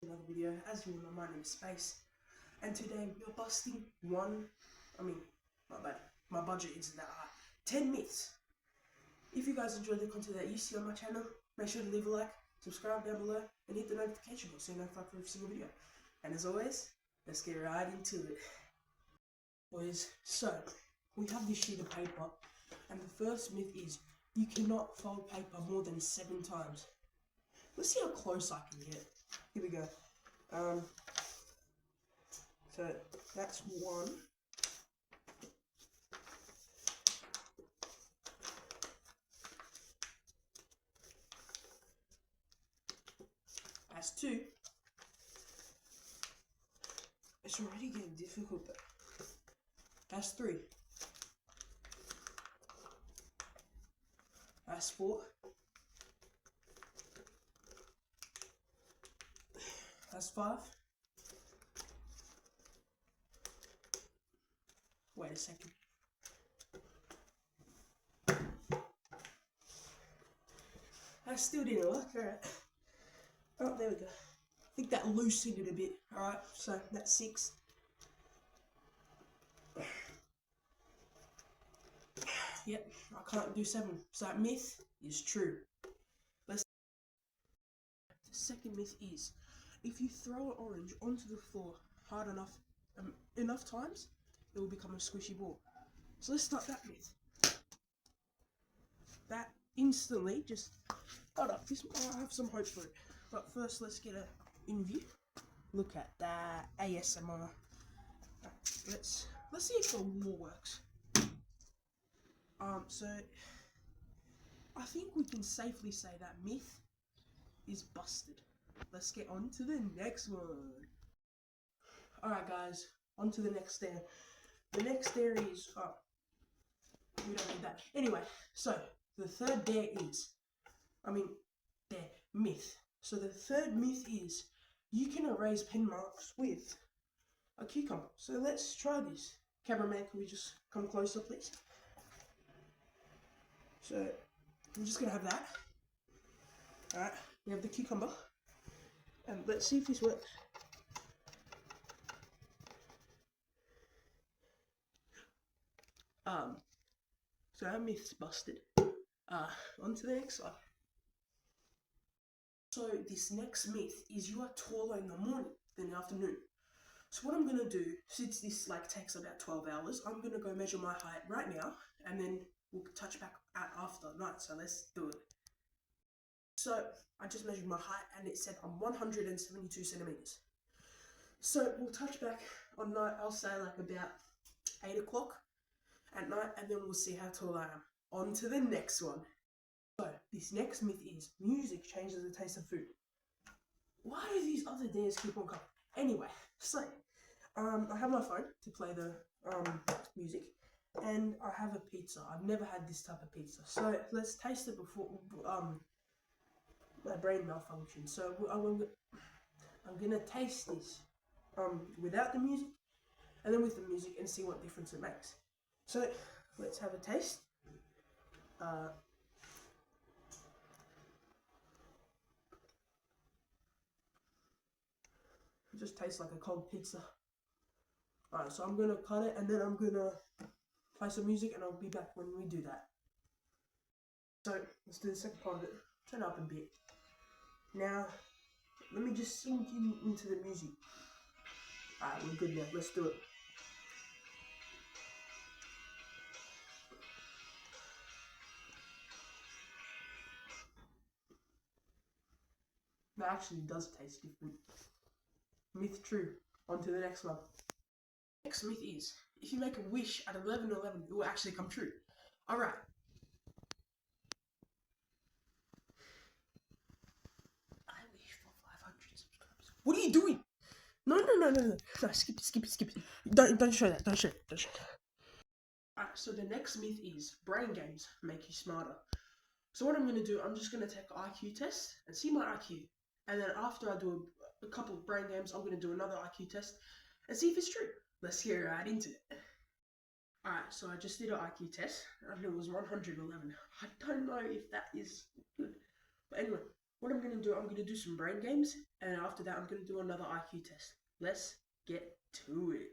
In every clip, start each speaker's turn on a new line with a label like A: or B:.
A: Another video. As you all know, my name is Space, and today we're busting my bad, my budget isn't that high. 10 myths. If you guys enjoy the content that you see on my channel, make sure to leave a like, subscribe down below, and hit the notification bell so you're notified for every single video. And as always, let's get right into it. Boys, so we have this sheet of paper, and the first myth is you cannot fold paper more than 7 times. Let's see how close I can get. Here we go. So that's 1. That's 2. It's already getting difficult though. That's 3. That's 4. That's 5. Wait a second. That still didn't work, alright. Oh, there we go. I think that loosened it a bit. Alright, so that's 6. Yep, I can't do 7. So that myth is true. The second myth is, if you throw an orange onto the floor hard enough, enough times, it will become a squishy ball. So let's start that myth. That instantly just got up. I have some hope for it. But first, let's get a in view. Look at that ASMR. Let's see if the wall works. So I think we can safely say that myth is busted. Let's get on to the next one. Alright guys, on to the next stair. The next stair is, we don't need that. Anyway, so the third dare is, myth. So the third myth is, you can erase pen marks with a cucumber. So let's try this. Cameraman, can we just come closer please? So I'm just gonna have that. Alright, we have the cucumber. And let's see if this works. So our myth's busted. On to the next slide. So this next myth is you are taller in the morning than the afternoon. So what I'm gonna do, since this takes about 12 hours, I'm gonna go measure my height right now, and then we'll touch back at after night. So let's do it. So I just measured my height, and it said I'm 172 centimeters. So we'll touch back on night. I'll say about 8 o'clock at night, and then we'll see how tall I am. On to the next one. So this next myth is music changes the taste of food. Why do these other dares keep on coming? Anyway, so I have my phone to play the music, and I have a pizza. I've never had this type of pizza, so let's taste it before my brain malfunctions. So I'm gonna taste this without the music, and then with the music, and see what difference it makes. So let's have a taste. It just tastes like a cold pizza. Alright, so I'm gonna cut it, and then I'm gonna play some music, and I'll be back when we do that. So let's do the second part of it. Turn up a bit. Now, let me just sink into the music. Alright, we're good now. Let's do it. That actually does taste different. Myth true. On to the next one. Next myth is, if you make a wish at 11:11, it will actually come true. Alright. I wish for 500 subscribers. What are you doing? No. No, skip it. Don't show that. Don't show it. Alright, so the next myth is, brain games make you smarter. So what I'm going to do, I'm just going to take an IQ test and see my IQ. And then after I do a couple of brain games, I'm going to do another IQ test and see if it's true. Let's get right into it. Alright, so I just did an IQ test, and it was 111. I don't know if that is good. But anyway, what I'm gonna do, I'm gonna do some brain games, and after that, I'm gonna do another IQ test. Let's get to it.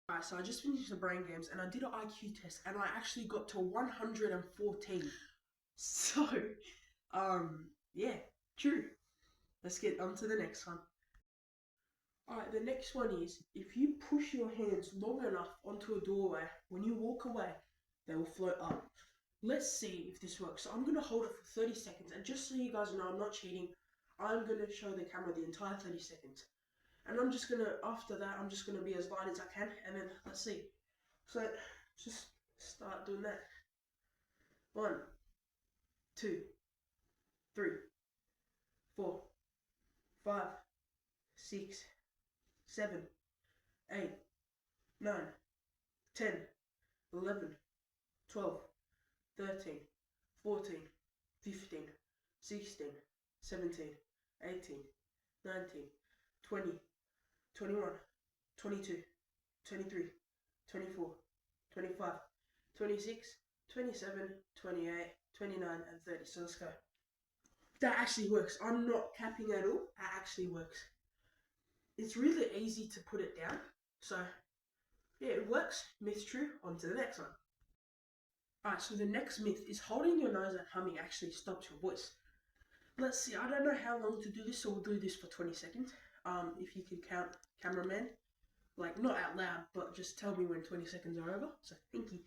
A: Alright, so I just finished the brain games, and I did an IQ test, and I actually got to 114. So, yeah, true. Let's get on to the next one. Alright, the next one is, if you push your hands long enough onto a doorway, when you walk away, they will float up. Let's see if this works. So I'm going to hold it for 30 seconds, and just so you guys know I'm not cheating, I'm going to show the camera the entire 30 seconds. And I'm just going to, after that, I'm just going to be as light as I can, and then let's see. So, just start doing that. 1, 2, 3, 4, 5, 6, 7, 8, 9, 10, 11, 12, 13, 14, 15, 16, 17, 18, 19, 20, 21, 22, 23, 24, 25, 26, 27, 28, 29, and 30. So let's go. That actually works. I'm not capping at all. That actually works. It's really easy to put it down. So, yeah, it works. Myth true. On to the next one. Alright, so the next myth is holding your nose and humming actually stops your voice. Let's see, I don't know how long to do this, so we'll do this for 20 seconds. If you can count, cameraman, like not out loud, but just tell me when 20 seconds are over. So, thank you.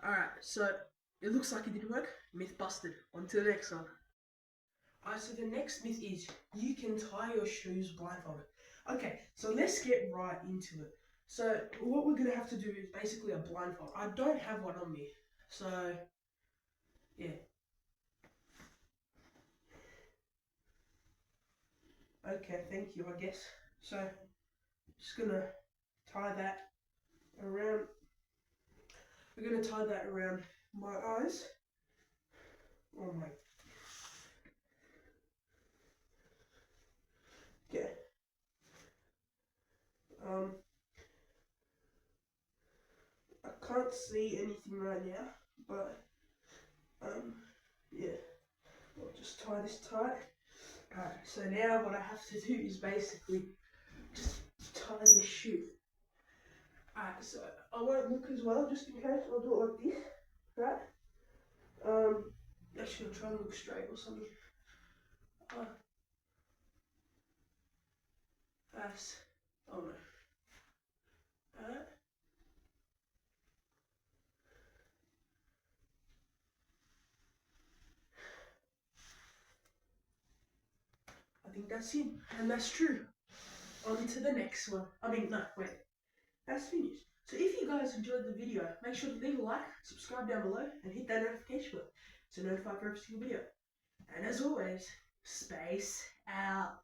A: Alright, so it looks like it didn't work. Myth busted. On to the next one. Alright, so the next myth is you can tie your shoes blindfolded. Okay, so let's get right into it. So what we're gonna have to do is basically a blindfold. I don't have one on me, so yeah. Okay, thank you, I guess. So just gonna tie that around. We're gonna tie that around my eyes. Oh my. Okay. I can't see anything right now, but yeah. I'll just tie this tight. Alright, so now what I have to do is basically just tie this shoe. Alright, so I won't look as well, just in case. I'll do it like this, right? Actually, I'll try and look straight or something. That's, oh no. Alright. I think that's it, and that's true. On to the next one. I mean, no, wait. That's finished. So if you guys enjoyed the video, make sure to leave a like, subscribe down below, and hit that notification bell to notify for every single video. And as always, space out.